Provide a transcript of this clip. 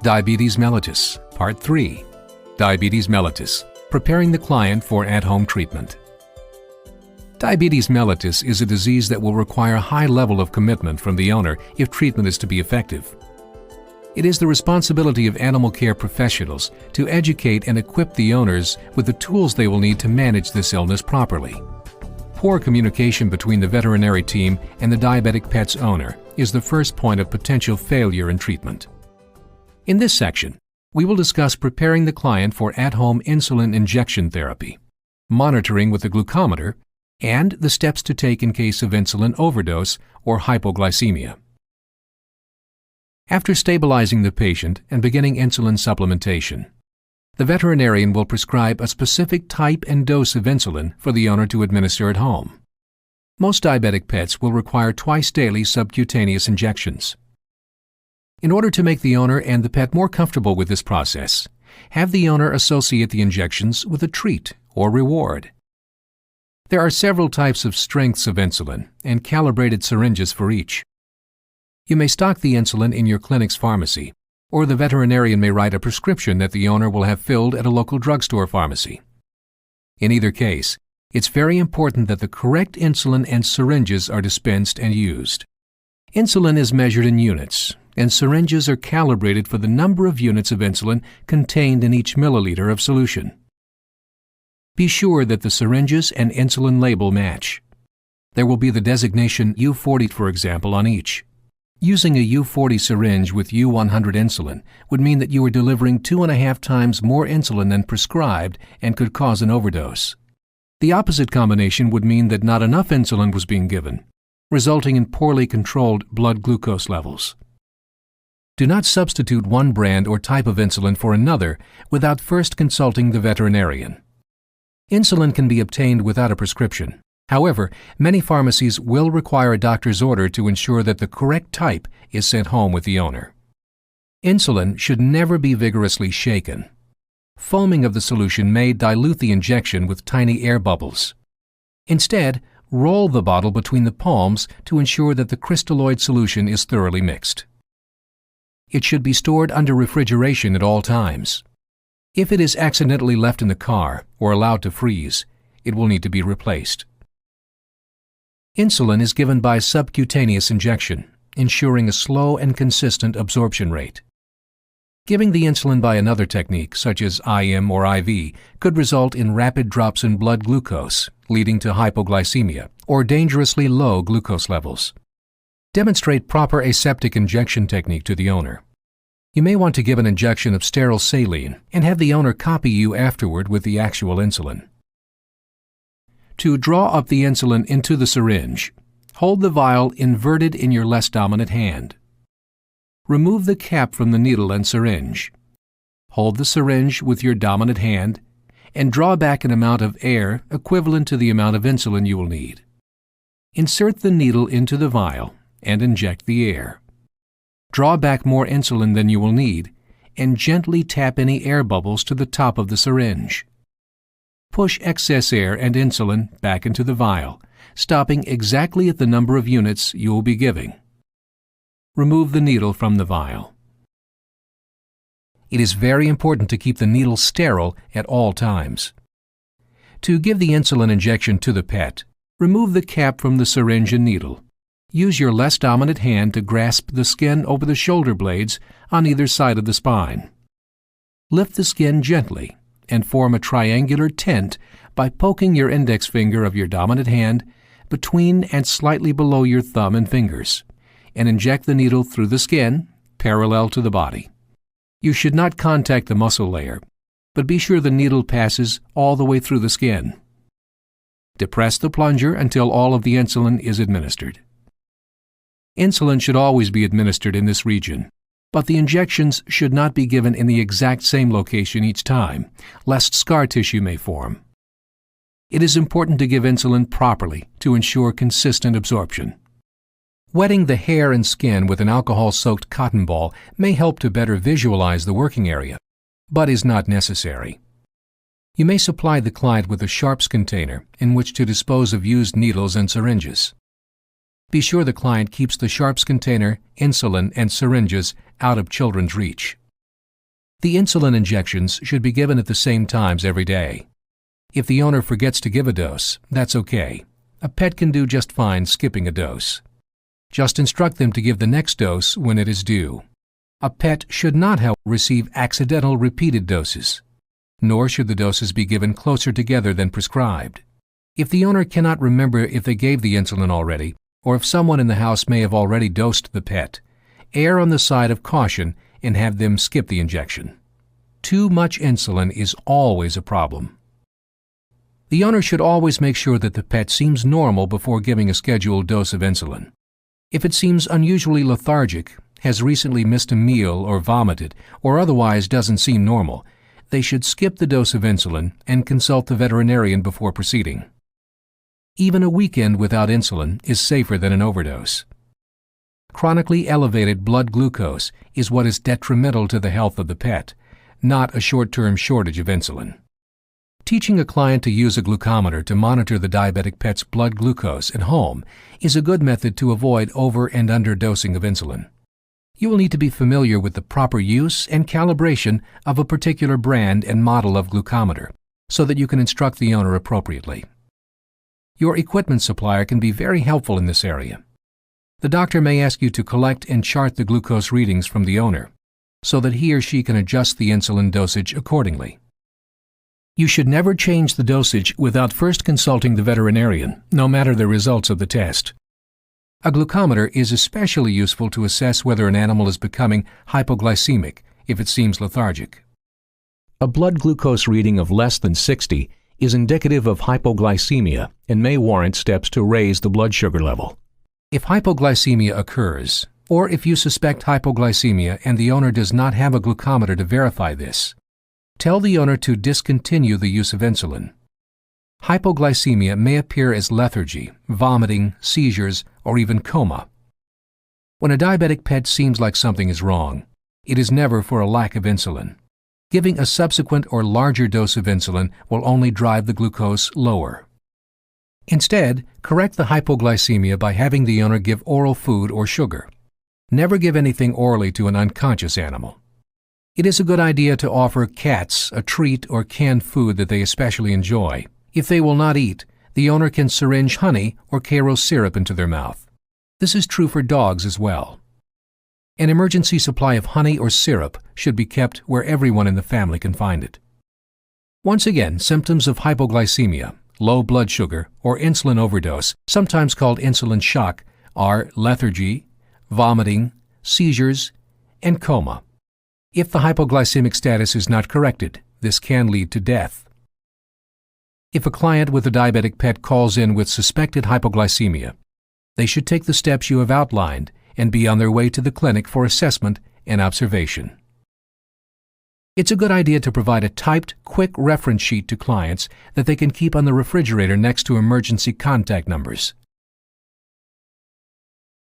Diabetes mellitus, Part 3. Diabetes mellitus, preparing the client for at-home treatment. Diabetes mellitus is a disease that will require a high level of commitment from the owner if treatment is to be effective. It is the responsibility of animal care professionals to educate and equip the owners with the tools they will need to manage this illness properly. Poor communication between the veterinary team and the diabetic pet's owner is the first point of potential failure in treatment. In this section, we will discuss preparing the client for at-home insulin injection therapy, monitoring with a glucometer, and the steps to take in case of insulin overdose or hypoglycemia. After stabilizing the patient and beginning insulin supplementation, the veterinarian will prescribe a specific type and dose of insulin for the owner to administer at home. Most diabetic pets will require twice-daily subcutaneous injections. In order to make the owner and the pet more comfortable with this process, have the owner associate the injections with a treat or reward. There are several types of strengths of insulin and calibrated syringes for each. You may stock the insulin in your clinic's pharmacy, or the veterinarian may write a prescription that the owner will have filled at a local drugstore pharmacy. In either case, it's very important that the correct insulin and syringes are dispensed and used. Insulin is measured in units, and syringes are calibrated for the number of units of insulin contained in each milliliter of solution. Be sure that the syringes and insulin label match. There will be the designation U40, for example, on each. Using a U40 syringe with U100 insulin would mean that you are delivering 2.5 times more insulin than prescribed and could cause an overdose. The opposite combination would mean that not enough insulin was being given, resulting in poorly controlled blood glucose levels. Do not substitute one brand or type of insulin for another without first consulting the veterinarian. Insulin can be obtained without a prescription. However, many pharmacies will require a doctor's order to ensure that the correct type is sent home with the owner. Insulin should never be vigorously shaken. Foaming of the solution may dilute the injection with tiny air bubbles. Instead, roll the bottle between the palms to ensure that the crystalloid solution is thoroughly mixed. It should be stored under refrigeration at all times. If it is accidentally left in the car or allowed to freeze, it will need to be replaced. Insulin is given by subcutaneous injection, ensuring a slow and consistent absorption rate. Giving the insulin by another technique, such as IM or IV, could result in rapid drops in blood glucose, leading to hypoglycemia or dangerously low glucose levels. Demonstrate proper aseptic injection technique to the owner. You may want to give an injection of sterile saline and have the owner copy you afterward with the actual insulin. To draw up the insulin into the syringe, hold the vial inverted in your less dominant hand. Remove the cap from the needle and syringe. Hold the syringe with your dominant hand and draw back an amount of air equivalent to the amount of insulin you will need. Insert the needle into the vial and inject the air. Draw back more insulin than you will need and gently tap any air bubbles to the top of the syringe. Push excess air and insulin back into the vial, stopping exactly at the number of units you will be giving. Remove the needle from the vial. It is very important to keep the needle sterile at all times. To give the insulin injection to the pet, remove the cap from the syringe and needle. Use your less dominant hand to grasp the skin over the shoulder blades on either side of the spine. Lift the skin gently and form a triangular tent by poking your index finger of your dominant hand between and slightly below your thumb and fingers, and inject the needle through the skin, parallel to the body. You should not contact the muscle layer, but be sure the needle passes all the way through the skin. Depress the plunger until all of the insulin is administered. Insulin should always be administered in this region, but the injections should not be given in the exact same location each time, lest scar tissue may form. It is important to give insulin properly to ensure consistent absorption. Wetting the hair and skin with an alcohol-soaked cotton ball may help to better visualize the working area, but is not necessary. You may supply the client with a sharps container in which to dispose of used needles and syringes. Be sure the client keeps the sharps container, insulin, and syringes out of children's reach. The insulin injections should be given at the same times every day. If the owner forgets to give a dose, that's okay. A pet can do just fine skipping a dose. Just instruct them to give the next dose when it is due. A pet should not, however, receive accidental repeated doses, nor should the doses be given closer together than prescribed. If the owner cannot remember if they gave the insulin already, or if someone in the house may have already dosed the pet, err on the side of caution and have them skip the injection. Too much insulin is always a problem. The owner should always make sure that the pet seems normal before giving a scheduled dose of insulin. If it seems unusually lethargic, has recently missed a meal or vomited, or otherwise doesn't seem normal, they should skip the dose of insulin and consult the veterinarian before proceeding. Even a weekend without insulin is safer than an overdose. Chronically elevated blood glucose is what is detrimental to the health of the pet, not a short-term shortage of insulin. Teaching a client to use a glucometer to monitor the diabetic pet's blood glucose at home is a good method to avoid over- and underdosing of insulin. You will need to be familiar with the proper use and calibration of a particular brand and model of glucometer so that you can instruct the owner appropriately. Your equipment supplier can be very helpful in this area. The doctor may ask you to collect and chart the glucose readings from the owner so that he or she can adjust the insulin dosage accordingly. You should never change the dosage without first consulting the veterinarian, no matter the results of the test. A glucometer is especially useful to assess whether an animal is becoming hypoglycemic if it seems lethargic. A blood glucose reading of less than 60 is indicative of hypoglycemia and may warrant steps to raise the blood sugar level. If hypoglycemia occurs, or if you suspect hypoglycemia and the owner does not have a glucometer to verify this, tell the owner to discontinue the use of insulin. Hypoglycemia may appear as lethargy, vomiting, seizures, or even coma. When a diabetic pet seems like something is wrong, it is never for a lack of insulin. Giving a subsequent or larger dose of insulin will only drive the glucose lower. Instead, correct the hypoglycemia by having the owner give oral food or sugar. Never give anything orally to an unconscious animal. It is a good idea to offer cats a treat or canned food that they especially enjoy. If they will not eat, the owner can syringe honey or Karo syrup into their mouth. This is true for dogs as well. An emergency supply of honey or syrup should be kept where everyone in the family can find it. Once again, symptoms of hypoglycemia, low blood sugar, or insulin overdose, sometimes called insulin shock, are lethargy, vomiting, seizures, and coma. If the hypoglycemic status is not corrected, this can lead to death. If a client with a diabetic pet calls in with suspected hypoglycemia, they should take the steps you have outlined and be on their way to the clinic for assessment and observation. It's a good idea to provide a typed, quick reference sheet to clients that they can keep on the refrigerator next to emergency contact numbers.